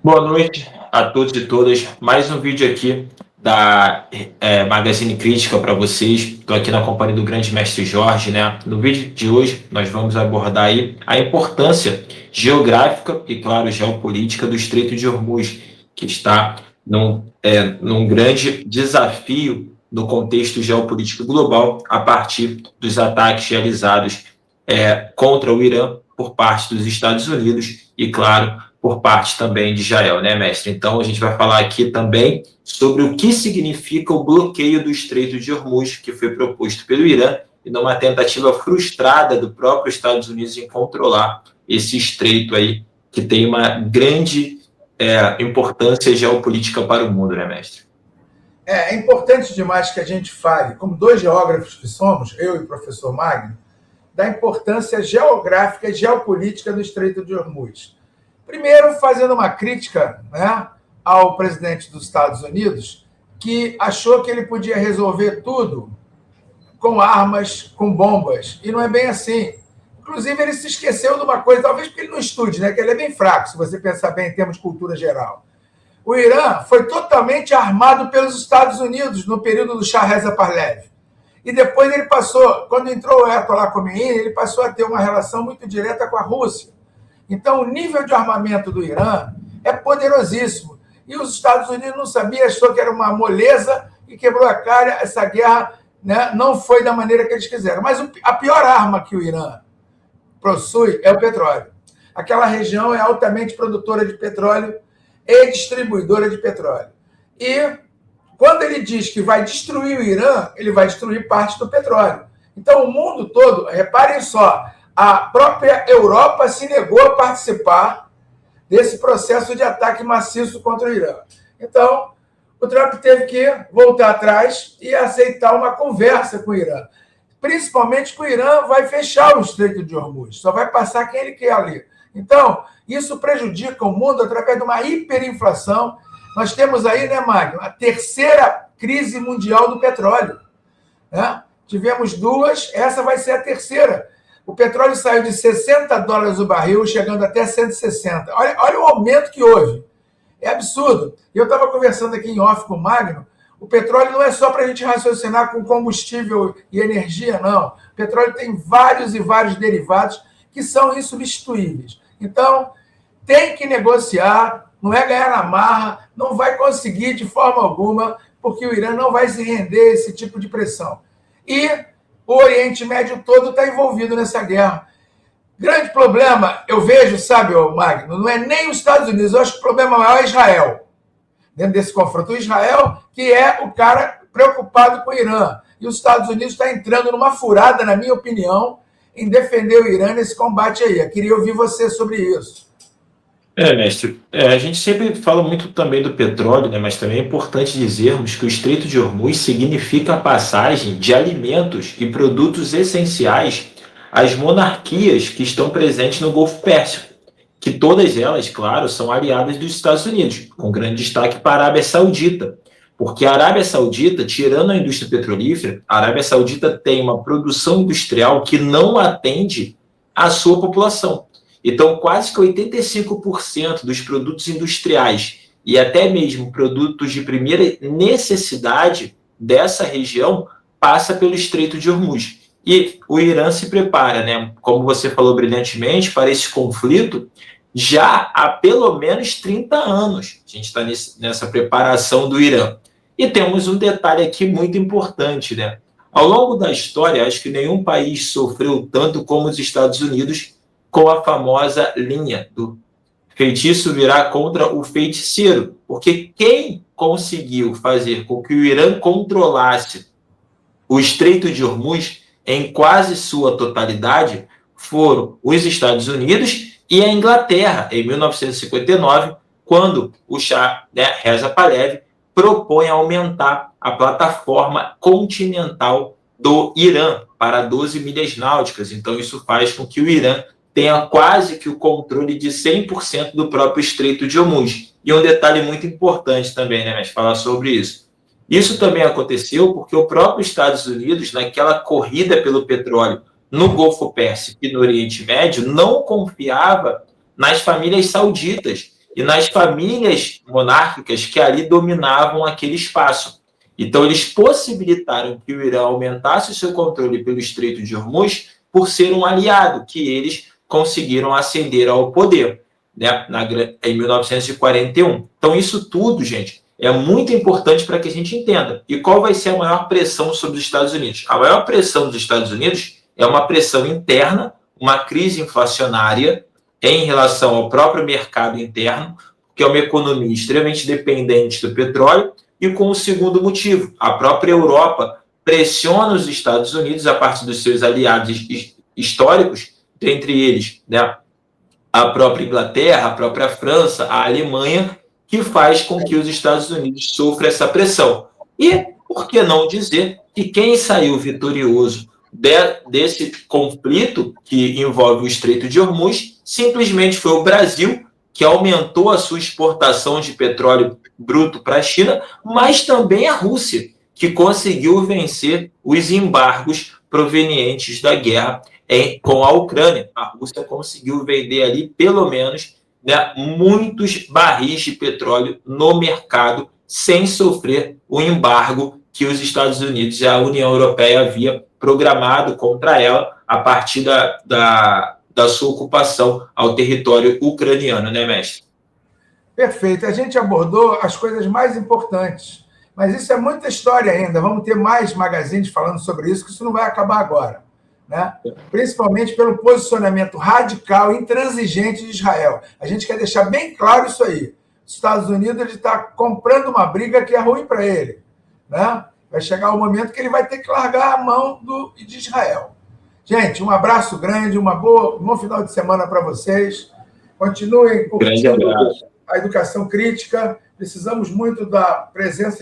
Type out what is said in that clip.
Boa noite a todos e todas. Mais um vídeo aqui da Magazine Crítica para vocês. Estou aqui na companhia do grande mestre Jorge, né? No vídeo de hoje nós vamos abordar aí a importância geográfica e, claro, geopolítica do Estreito de Hormuz, que está num grande desafio no contexto geopolítico global a partir dos ataques realizados contra o Irã por parte dos Estados Unidos e, claro, por parte também de Israel, né, mestre? Então, a gente vai falar aqui também sobre o que significa o bloqueio do Estreito de Hormuz, que foi proposto pelo Irã, e numa tentativa frustrada do próprio Estados Unidos em controlar esse estreito aí, que tem uma grande importância geopolítica para o mundo, né, mestre? É importante demais que a gente fale, como dois geógrafos que somos, eu e o professor Magno, da importância geográfica e geopolítica do Estreito de Hormuz. Primeiro, fazendo uma crítica, né, ao presidente dos Estados Unidos, que achou que ele podia resolver tudo com armas, com bombas, e não é bem assim. Inclusive, ele se esqueceu de uma coisa, talvez porque ele não estude, né, que ele é bem fraco, se você pensar bem em termos de cultura geral. O Irã foi totalmente armado pelos Estados Unidos no período do Shah Reza Pahlavi. E depois ele passou, quando entrou o Ayatollah Khomeini, ele passou a ter uma relação muito direta com a Rússia. Então, o nível de armamento do Irã é poderosíssimo. E os Estados Unidos não sabiam, achou que era uma moleza e quebrou a cara. Essa guerra, né, não foi da maneira que eles quiseram. Mas a pior arma que o Irã possui é o petróleo. Aquela região é altamente produtora de petróleo e distribuidora de petróleo. E quando ele diz que vai destruir o Irã, ele vai destruir parte do petróleo. Então, o mundo todo, reparem só, a própria Europa se negou a participar desse processo de ataque maciço contra o Irã. Então, o Trump teve que voltar atrás e aceitar uma conversa com o Irã. Principalmente que o Irã vai fechar o Estreito de Hormuz, só vai passar quem ele quer ali. Então, isso prejudica o mundo através de uma hiperinflação. Nós temos aí, né, Magno, a terceira crise mundial do petróleo. Né? Tivemos duas, essa vai ser a terceira. O petróleo saiu de $60 o barril, chegando até 160. Olha o aumento que houve. É absurdo. E eu estava conversando aqui em off com o Magno, o petróleo não é só para a gente raciocinar com combustível e energia, não. O petróleo tem vários e vários derivados que são insubstituíveis. Então, tem que negociar, não é ganhar na marra, não vai conseguir de forma alguma, porque o Irã não vai se render a esse tipo de pressão. E o Oriente Médio todo está envolvido nessa guerra. Grande problema, eu vejo, sabe, Magno, não é nem os Estados Unidos, eu acho que o problema maior é Israel, dentro desse confronto. O Israel, que é o cara preocupado com o Irã. E os Estados Unidos está entrando numa furada, na minha opinião, em defender o Irã nesse combate aí. Eu queria ouvir você sobre isso. Mestre, a gente sempre fala muito também do petróleo, né, mas também é importante dizermos que o Estreito de Hormuz significa a passagem de alimentos e produtos essenciais às monarquias que estão presentes no Golfo Pérsico, que todas elas, claro, são aliadas dos Estados Unidos, com grande destaque para a Arábia Saudita, porque a Arábia Saudita, tirando a indústria petrolífera, a Arábia Saudita tem uma produção industrial que não atende à sua população. Então, quase que 85% dos produtos industriais e até mesmo produtos de primeira necessidade dessa região passa pelo Estreito de Hormuz. E o Irã se prepara, né, como você falou brilhantemente, para esse conflito já há pelo menos 30 anos. A gente está nessa preparação do Irã. E temos um detalhe aqui muito importante, né? Ao longo da história, acho que nenhum país sofreu tanto como os Estados Unidos com a famosa linha do feitiço virar contra o feiticeiro. Porque quem conseguiu fazer com que o Irã controlasse o Estreito de Hormuz em quase sua totalidade foram os Estados Unidos e a Inglaterra, em 1959, quando o Shah Reza Pahlavi propõe aumentar a plataforma continental do Irã para 12 milhas náuticas. Então, isso faz com que o Irã tenha quase que o controle de 100% do próprio Estreito de Hormuz. E um detalhe muito importante também, né, mas falar sobre isso. Isso também aconteceu porque o próprio Estados Unidos, naquela corrida pelo petróleo no Golfo Pérsico e no Oriente Médio, não confiava nas famílias sauditas, e nas famílias monárquicas que ali dominavam aquele espaço. Então, eles possibilitaram que o Irã aumentasse o seu controle pelo Estreito de Hormuz por ser um aliado, que eles conseguiram ascender ao poder, né, em 1941. Então, isso tudo, gente, é muito importante para que a gente entenda. E qual vai ser a maior pressão sobre os Estados Unidos? A maior pressão dos Estados Unidos é uma pressão interna, uma crise inflacionária em relação ao próprio mercado interno, que é uma economia extremamente dependente do petróleo, e com o segundo motivo, a própria Europa pressiona os Estados Unidos a partir dos seus aliados históricos, entre eles, né, a própria Inglaterra, a própria França, a Alemanha, que faz com que os Estados Unidos sofram essa pressão. E, por que não dizer que quem saiu vitorioso desse conflito que envolve o Estreito de Hormuz simplesmente foi o Brasil, que aumentou a sua exportação de petróleo bruto para a China, mas também a Rússia, que conseguiu vencer os embargos provenientes da guerra com a Ucrânia. A Rússia conseguiu vender ali, pelo menos, né, muitos barris de petróleo no mercado, sem sofrer o embargo que os Estados Unidos e a União Europeia havia programado contra ela a partir da sua ocupação ao território ucraniano, né, mestre? Perfeito. A gente abordou as coisas mais importantes, mas isso é muita história ainda. Vamos ter mais magazines falando sobre isso, que isso não vai acabar agora, né? Principalmente pelo posicionamento radical, intransigente de Israel. A gente quer deixar bem claro isso aí. Os Estados Unidos está comprando uma briga que é ruim para ele, né? Vai chegar o momento que ele vai ter que largar a mão de Israel. Gente, um abraço grande, um bom final de semana para vocês. Continuem curtindo a educação crítica. Precisamos muito da presença